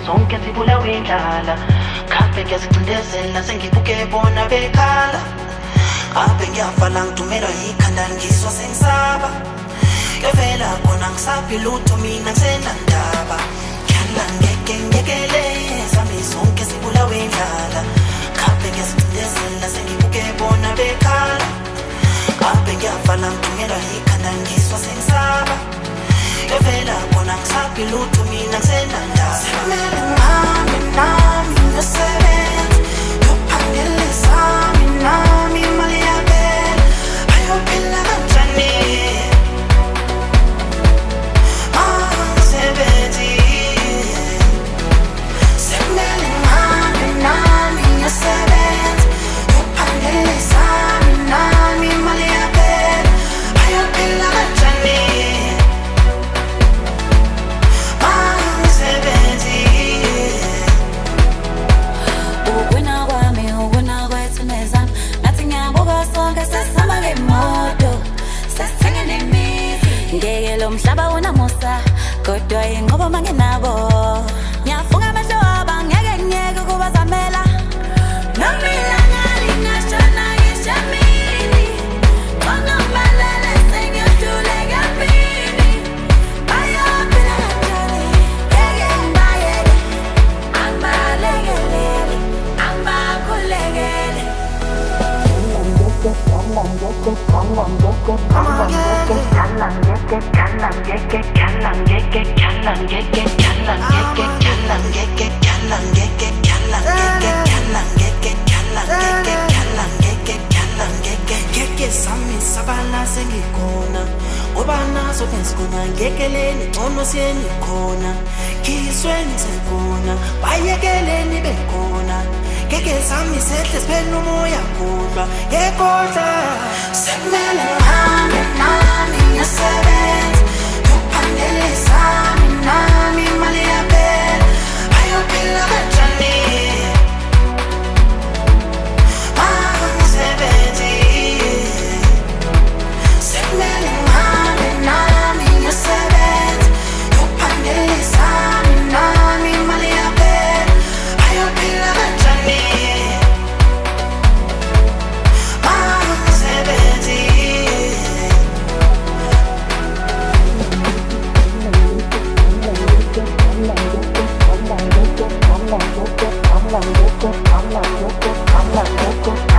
Sonke sibulawe indlala khabe ngiyazicindezela sengibuke bona bekhala abe ngiyavala ngidumelwa yikhanda ngiswa sengisaba ngevela khona ngisaphi lutho mina ngisenandaba khala ngekele sami sonke sibulawe indlala khabe ngiyazicindezela sengibuke bona bekhala abe ngiyavala ngidumelwa yikhanda ngiswa sengisaba ngevela khona ngisaphi lutho mina ngisenandaba sekumele nami ngisebenze yophangele sami nami imali yabela ayophila kanjani angisebenzi sekumele nami ngisebenze yophangele sami nami imali yabela ayophila kanjani ngeke lo mhlaba unamusa kodwa inqobo mangenabo ngiyafunga amehlo abangeke kubazamela nomila ngalingashana ngishamini ngonomalele sengiyohluleka phini bayophila kanjani ngeke ngibayele angibalekelele angibakhulekele sami sabala sengikhona ngoba naso bensikhona ngekeleni ngcono siyeni khona khisweni sekhona bayekeleni bekhona ngeke sami sehle siphela umoya kudlwa ngekodla sekumele nami ngisebenze yophangele sami nami imali yabela ayophila kanjani angisebenzi sekumele nami ngisebenze yophangele sami nami imali yabela ayophila kanjani angisebenzi I'm